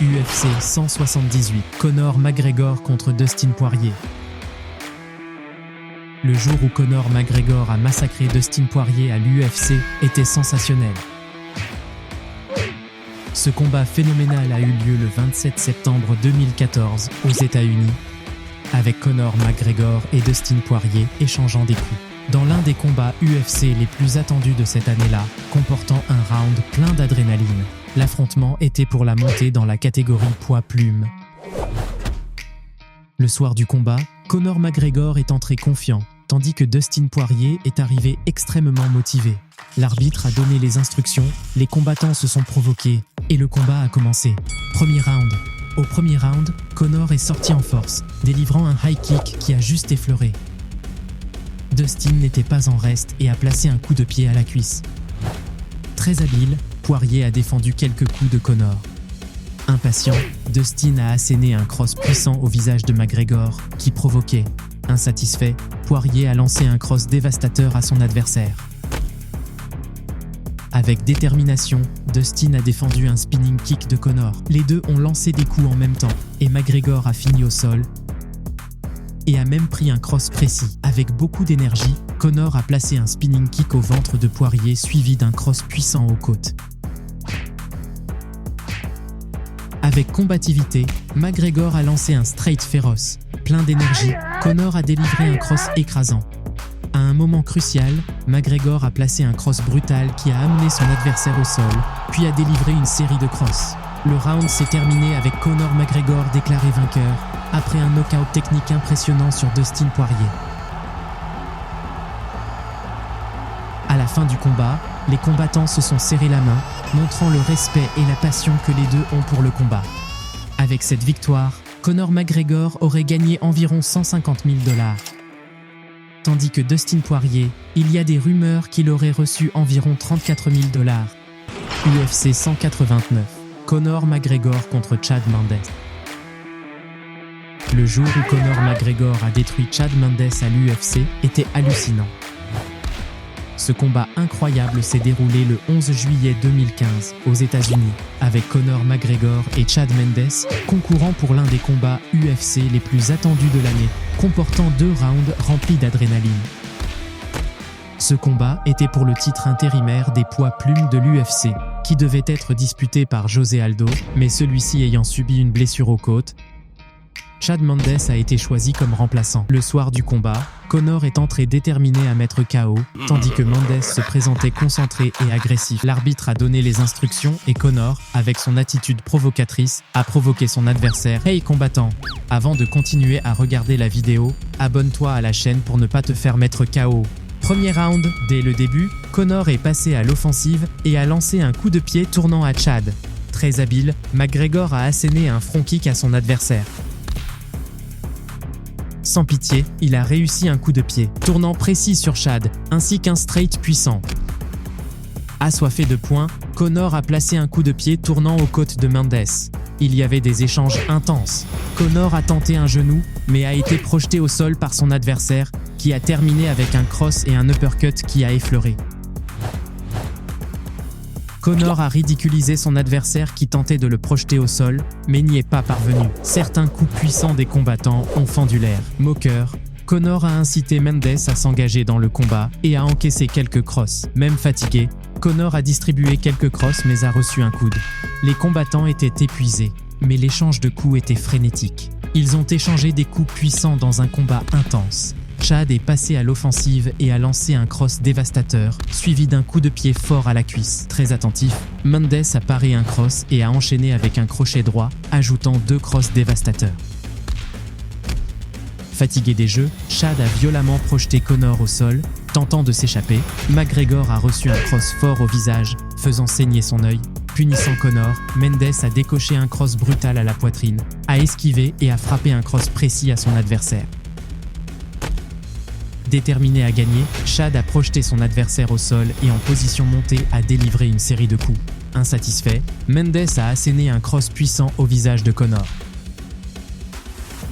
UFC 178, Conor McGregor contre Dustin Poirier. Le jour où Conor McGregor a massacré Dustin Poirier à l'UFC était sensationnel. Ce combat phénoménal a eu lieu le 27 septembre 2014 aux États-Unis, avec Conor McGregor et Dustin Poirier échangeant des coups. Dans l'un des combats UFC les plus attendus de cette année-là, comportant un round plein d'adrénaline, l'affrontement était pour la montée dans la catégorie poids plume. Le soir du combat, Conor McGregor est entré confiant, tandis que Dustin Poirier est arrivé extrêmement motivé. L'arbitre a donné les instructions, les combattants se sont provoqués, et le combat a commencé. Premier round. Au premier round, Conor est sorti en force, délivrant un high kick qui a juste effleuré. Dustin n'était pas en reste et a placé un coup de pied à la cuisse. Très habile, Poirier a défendu quelques coups de Conor. Impatient, Dustin a asséné un cross puissant au visage de McGregor, qui provoquait. Insatisfait, Poirier a lancé un cross dévastateur à son adversaire. Avec détermination, Dustin a défendu un spinning kick de Conor. Les deux ont lancé des coups en même temps, et McGregor a fini au sol et a même pris un cross précis. Avec beaucoup d'énergie, Conor a placé un spinning kick au ventre de Poirier suivi d'un cross puissant aux côtes. Avec combativité, McGregor a lancé un straight féroce. Plein d'énergie, Conor a délivré un cross écrasant. À un moment crucial, McGregor a placé un cross brutal qui a amené son adversaire au sol, puis a délivré une série de crosses. Le round s'est terminé avec Conor McGregor déclaré vainqueur, après un knockout technique impressionnant sur Dustin Poirier. À la fin du combat, les combattants se sont serrés la main, montrant le respect et la passion que les deux ont pour le combat. Avec cette victoire, Conor McGregor aurait gagné environ 150 000 $. Tandis que Dustin Poirier, il y a des rumeurs qu'il aurait reçu environ 34 000 $. UFC 189, Conor McGregor contre Chad Mendes. Le jour où Conor McGregor a détruit Chad Mendes à l'UFC était hallucinant. Ce combat incroyable s'est déroulé le 11 juillet 2015 aux États-Unis, avec Conor McGregor et Chad Mendes concourant pour l'un des combats UFC les plus attendus de l'année, comportant 2 rounds remplis d'adrénaline. Ce combat était pour le titre intérimaire des poids plumes de l'UFC, qui devait être disputé par José Aldo, mais celui-ci ayant subi une blessure aux côtes, Chad Mendes a été choisi comme remplaçant. Le soir du combat, Conor est entré déterminé à mettre KO, tandis que Mendes se présentait concentré et agressif. L'arbitre a donné les instructions et Conor, avec son attitude provocatrice, a provoqué son adversaire. Hey combattant! Avant de continuer à regarder la vidéo, abonne-toi à la chaîne pour ne pas te faire mettre KO. Premier round, dès le début, Conor est passé à l'offensive et a lancé un coup de pied tournant à Chad. Très habile, McGregor a asséné un front kick à son adversaire. Sans pitié, il a réussi un coup de pied, tournant précis sur Chad, ainsi qu'un straight puissant. Assoiffé de points, Conor a placé un coup de pied tournant aux côtes de Mendes. Il y avait des échanges intenses. Conor a tenté un genou, mais a été projeté au sol par son adversaire, qui a terminé avec un cross et un uppercut qui a effleuré. Conor a ridiculisé son adversaire qui tentait de le projeter au sol, mais n'y est pas parvenu. Certains coups puissants des combattants ont fendu l'air. Moqueur, Conor a incité Mendes à s'engager dans le combat et a encaissé quelques crosses. Même fatigué, Conor a distribué quelques crosses mais a reçu un coude. Les combattants étaient épuisés, mais l'échange de coups était frénétique. Ils ont échangé des coups puissants dans un combat intense. Chad est passé à l'offensive et a lancé un cross dévastateur, suivi d'un coup de pied fort à la cuisse. Très attentif, Mendes a paré un cross et a enchaîné avec un crochet droit, ajoutant 2 crosses dévastateurs. Fatigué des jeux, Chad a violemment projeté Conor au sol, tentant de s'échapper. McGregor a reçu un cross fort au visage, faisant saigner son œil. Punissant Conor, Mendes a décoché un cross brutal à la poitrine, a esquivé et a frappé un cross précis à son adversaire. Déterminé à gagner, Chad a projeté son adversaire au sol et en position montée a délivré une série de coups. Insatisfait, Mendes a asséné un cross puissant au visage de Conor.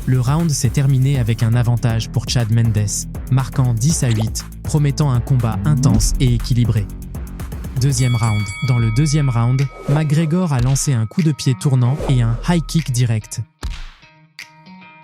Le round s'est terminé avec un avantage pour Chad Mendes, marquant 10-8, promettant un combat intense et équilibré. Deuxième round. Dans le deuxième round, McGregor a lancé un coup de pied tournant et un high kick direct.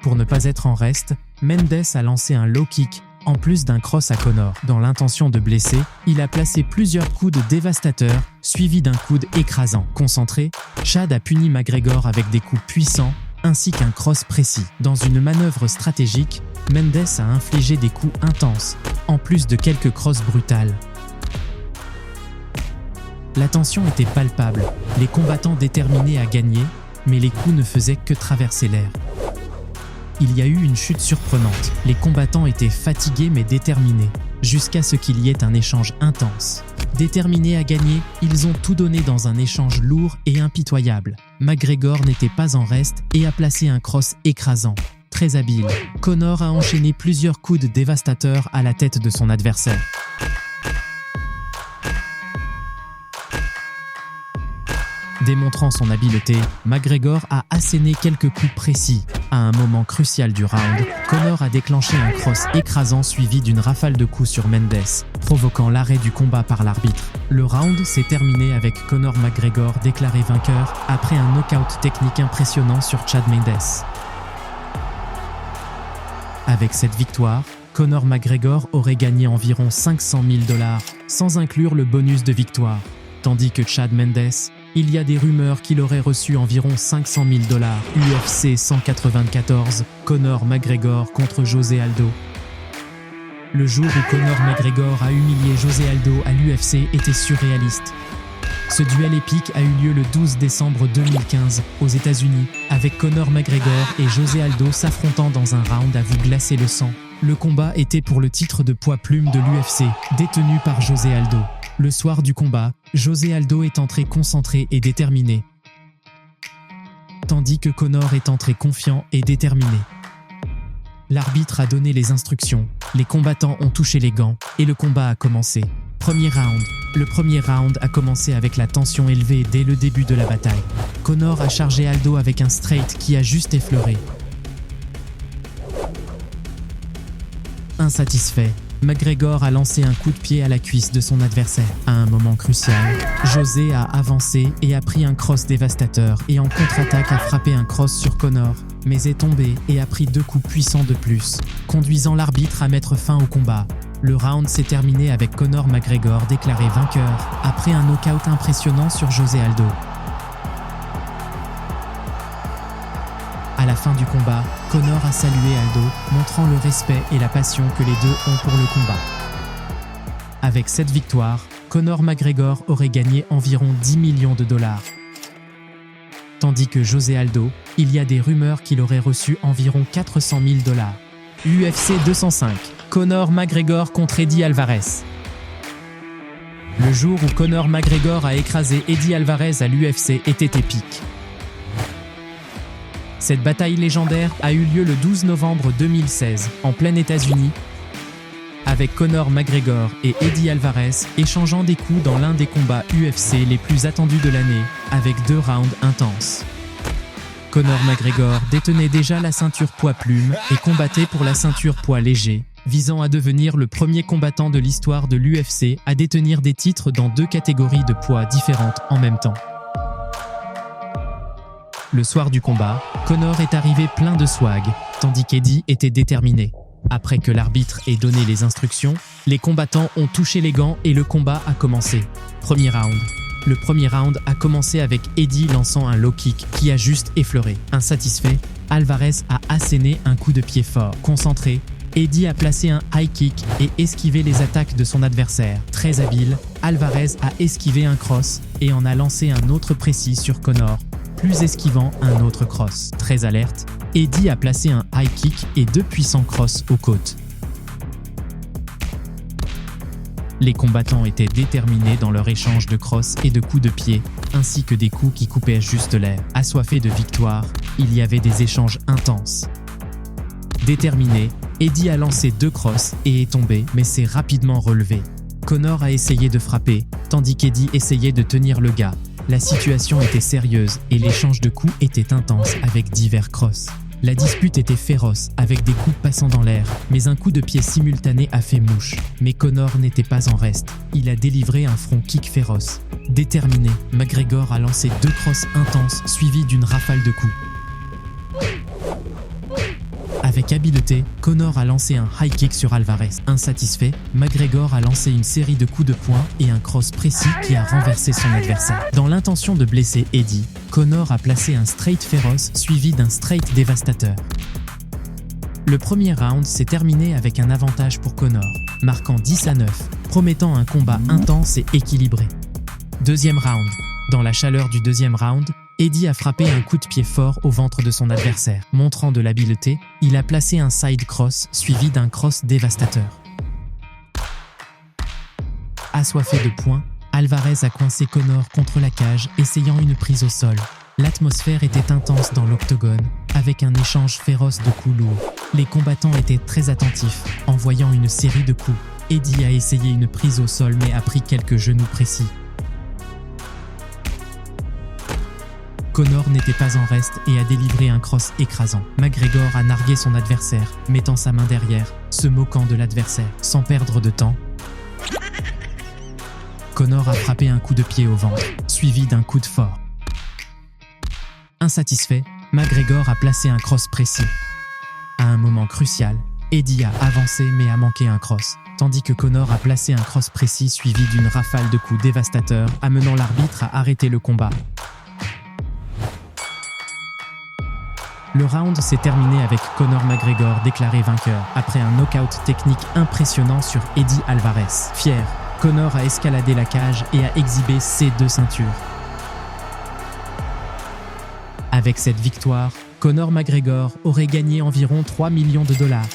Pour ne pas être en reste, Mendes a lancé un low kick, en plus d'un cross à Conor. Dans l'intention de blesser, il a placé plusieurs coudes dévastateurs, suivis d'un coude écrasant. Concentré, Chad a puni McGregor avec des coups puissants, ainsi qu'un cross précis. Dans une manœuvre stratégique, Mendes a infligé des coups intenses, en plus de quelques crosses brutales. La tension était palpable, les combattants déterminés à gagner, mais les coups ne faisaient que traverser l'air. Il y a eu une chute surprenante. Les combattants étaient fatigués mais déterminés, jusqu'à ce qu'il y ait un échange intense. Déterminés à gagner, ils ont tout donné dans un échange lourd et impitoyable. McGregor n'était pas en reste et a placé un cross écrasant. Très habile, Conor a enchaîné plusieurs coups dévastateurs à la tête de son adversaire. Démontrant son habileté, McGregor a asséné quelques coups précis. À un moment crucial du round, Conor a déclenché un cross écrasant suivi d'une rafale de coups sur Mendes, provoquant l'arrêt du combat par l'arbitre. Le round s'est terminé avec Conor McGregor déclaré vainqueur après un knockout technique impressionnant sur Chad Mendes. Avec cette victoire, Conor McGregor aurait gagné environ 500 000 $, sans inclure le bonus de victoire. Tandis que Chad Mendes, il y a des rumeurs qu'il aurait reçu environ 500 000 $. UFC 194, Conor McGregor contre José Aldo. Le jour où Conor McGregor a humilié José Aldo à l'UFC était surréaliste. Ce duel épique a eu lieu le 12 décembre 2015 aux États-Unis, avec Conor McGregor et José Aldo s'affrontant dans un round à vous glacer le sang. Le combat était pour le titre de poids plume de l'UFC, détenu par José Aldo. Le soir du combat, José Aldo est entré concentré et déterminé, tandis que Conor est entré confiant et déterminé. L'arbitre a donné les instructions, les combattants ont touché les gants et le combat a commencé. Premier round. Le premier round a commencé avec la tension élevée dès le début de la bataille. Conor a chargé Aldo avec un straight qui a juste effleuré. Insatisfait, McGregor a lancé un coup de pied à la cuisse de son adversaire. À un moment crucial, José a avancé et a pris un cross dévastateur et en contre-attaque a frappé un cross sur Conor, mais est tombé et a pris 2 coups puissants de plus, conduisant l'arbitre à mettre fin au combat. Le round s'est terminé avec Conor McGregor déclaré vainqueur après un knockout impressionnant sur José Aldo. À la fin du combat, Conor a salué Aldo, montrant le respect et la passion que les deux ont pour le combat. Avec cette victoire, Conor McGregor aurait gagné environ 10 millions de $. Tandis que José Aldo, il y a des rumeurs qu'il aurait reçu environ 400 000 $. UFC 205, Conor McGregor contre Eddie Alvarez. Le jour où Conor McGregor a écrasé Eddie Alvarez à l'UFC était épique. Cette bataille légendaire a eu lieu le 12 novembre 2016, en plein États-Unis, avec Conor McGregor et Eddie Alvarez échangeant des coups dans l'un des combats UFC les plus attendus de l'année, avec 2 rounds intenses. Conor McGregor détenait déjà la ceinture poids plume et combattait pour la ceinture poids léger, visant à devenir le premier combattant de l'histoire de l'UFC à détenir des titres dans 2 catégories de poids différentes en même temps. Le soir du combat, Conor est arrivé plein de swag, tandis qu'Eddie était déterminé. Après que l'arbitre ait donné les instructions, les combattants ont touché les gants et le combat a commencé. Premier round. Le premier round a commencé avec Eddie lançant un low kick qui a juste effleuré. Insatisfait, Alvarez a asséné un coup de pied fort. Concentré, Eddie a placé un high kick et esquivé les attaques de son adversaire. Très habile, Alvarez a esquivé un cross et en a lancé un autre précis sur Conor, plus esquivant un autre cross. Très alerte, Eddie a placé un high kick et 2 puissants crosses aux côtes. Les combattants étaient déterminés dans leur échange de crosses et de coups de pied, ainsi que des coups qui coupaient juste l'air. Assoiffé de victoire, il y avait des échanges intenses. Déterminé, Eddie a lancé 2 crosses et est tombé, mais s'est rapidement relevé. Conor a essayé de frapper, tandis qu'Eddie essayait de tenir le gars. La situation était sérieuse et l'échange de coups était intense avec divers crosses. La dispute était féroce, avec des coups passant dans l'air, mais un coup de pied simultané a fait mouche. Mais Conor n'était pas en reste. Il a délivré un front kick féroce. Déterminé, McGregor a lancé 2 crosses intenses suivies d'une rafale de coups. Avec habileté, Conor a lancé un high kick sur Alvarez. Insatisfait, McGregor a lancé une série de coups de poing et un cross précis qui a renversé son adversaire. Dans l'intention de blesser Eddie, Conor a placé un straight féroce suivi d'un straight dévastateur. Le premier round s'est terminé avec un avantage pour Conor, marquant 10-9, promettant un combat intense et équilibré. Deuxième round. Dans la chaleur du deuxième round, Eddie a frappé un coup de pied fort au ventre de son adversaire. Montrant de l'habileté, il a placé un side cross suivi d'un cross dévastateur. Assoiffé de points, Alvarez a coincé Conor contre la cage, essayant une prise au sol. L'atmosphère était intense dans l'octogone, avec un échange féroce de coups lourds. Les combattants étaient très attentifs, en voyant une série de coups. Eddie a essayé une prise au sol mais a pris quelques genoux précis. Conor n'était pas en reste et a délivré un cross écrasant. McGregor a nargué son adversaire, mettant sa main derrière, se moquant de l'adversaire. Sans perdre de temps, Conor a frappé un coup de pied au ventre, suivi d'un coup de fort. Insatisfait, McGregor a placé un cross précis. À un moment crucial, Eddie a avancé mais a manqué un cross, tandis que Conor a placé un cross précis suivi d'une rafale de coups dévastateurs, amenant l'arbitre à arrêter le combat. Le round s'est terminé avec Conor McGregor déclaré vainqueur après un knockout technique impressionnant sur Eddie Alvarez. Fier, Conor a escaladé la cage et a exhibé ses 2 ceintures. Avec cette victoire, Conor McGregor aurait gagné environ 3 millions de dollars.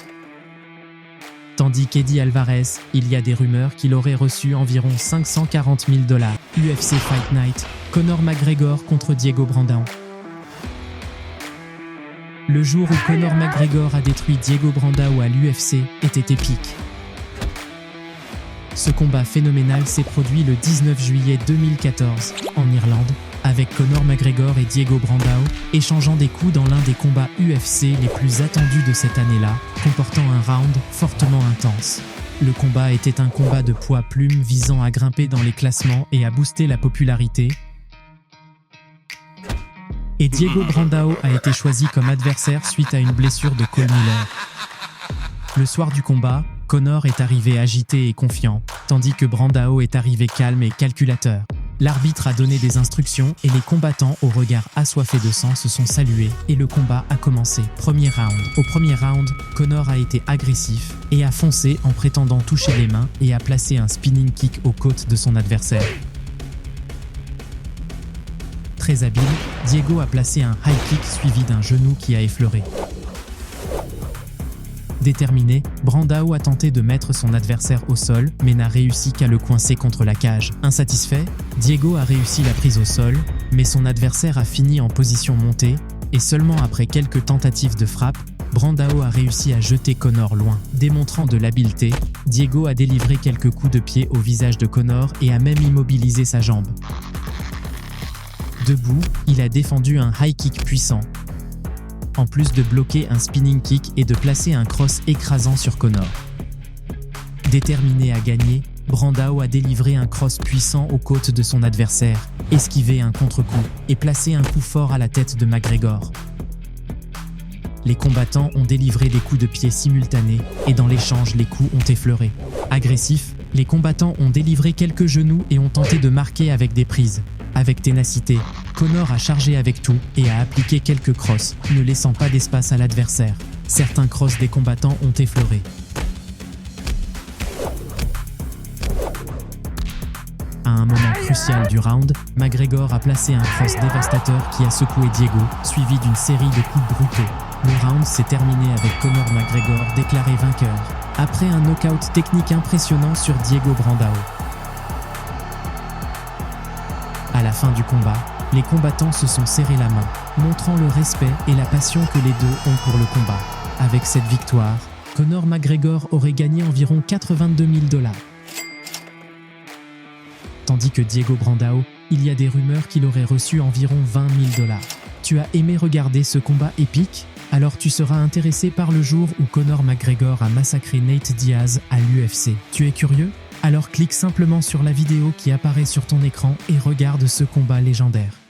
Tandis qu'Eddie Alvarez, il y a des rumeurs qu'il aurait reçu environ 540 000 $. UFC Fight Night, Conor McGregor contre Diego Brandão. Le jour où Conor McGregor a détruit Diego Brandão à l'UFC était épique. Ce combat phénoménal s'est produit le 19 juillet 2014, en Irlande, avec Conor McGregor et Diego Brandão échangeant des coups dans l'un des combats UFC les plus attendus de cette année-là, comportant un round fortement intense. Le combat était un combat de poids plume visant à grimper dans les classements et à booster la popularité. Et Diego Brandão a été choisi comme adversaire suite à une blessure de Cole Miller. Le soir du combat, Conor est arrivé agité et confiant, tandis que Brandão est arrivé calme et calculateur. L'arbitre a donné des instructions et les combattants au regard assoiffé de sang se sont salués et le combat a commencé. Premier round. Au premier round, Conor a été agressif et a foncé en prétendant toucher les mains et a placé un spinning kick aux côtes de son adversaire. Très habile, Diego a placé un high kick suivi d'un genou qui a effleuré. Déterminé, Brandão a tenté de mettre son adversaire au sol, mais n'a réussi qu'à le coincer contre la cage. Insatisfait, Diego a réussi la prise au sol, mais son adversaire a fini en position montée, et seulement après quelques tentatives de frappe, Brandão a réussi à jeter Conor loin. Démontrant de l'habileté, Diego a délivré quelques coups de pied au visage de Conor et a même immobilisé sa jambe. Debout, il a défendu un high kick puissant, en plus de bloquer un spinning kick et de placer un cross écrasant sur Conor. Déterminé à gagner, Brandão a délivré un cross puissant aux côtes de son adversaire, esquivé un contre-coup et placé un coup fort à la tête de McGregor. Les combattants ont délivré des coups de pied simultanés et dans l'échange, les coups ont effleuré. Agressifs, les combattants ont délivré quelques genoux et ont tenté de marquer avec des prises. Avec ténacité, Conor a chargé avec tout et a appliqué quelques crosses, ne laissant pas d'espace à l'adversaire. Certains crosses des combattants ont effleuré. À un moment crucial du round, McGregor a placé un cross dévastateur qui a secoué Diego, suivi d'une série de coups brutaux. Le round s'est terminé avec Conor McGregor déclaré vainqueur, après un knockout technique impressionnant sur Diego Brandão. À la fin du combat, les combattants se sont serrés la main, montrant le respect et la passion que les deux ont pour le combat. Avec cette victoire, Conor McGregor aurait gagné environ 82 000 $. Tandis que Diego Brandão, il y a des rumeurs qu'il aurait reçu environ 20 000 $. Tu as aimé regarder ce combat épique ? Alors tu seras intéressé par le jour où Conor McGregor a massacré Nate Diaz à l'UFC. Tu es curieux? Alors clique simplement sur la vidéo qui apparaît sur ton écran et regarde ce combat légendaire.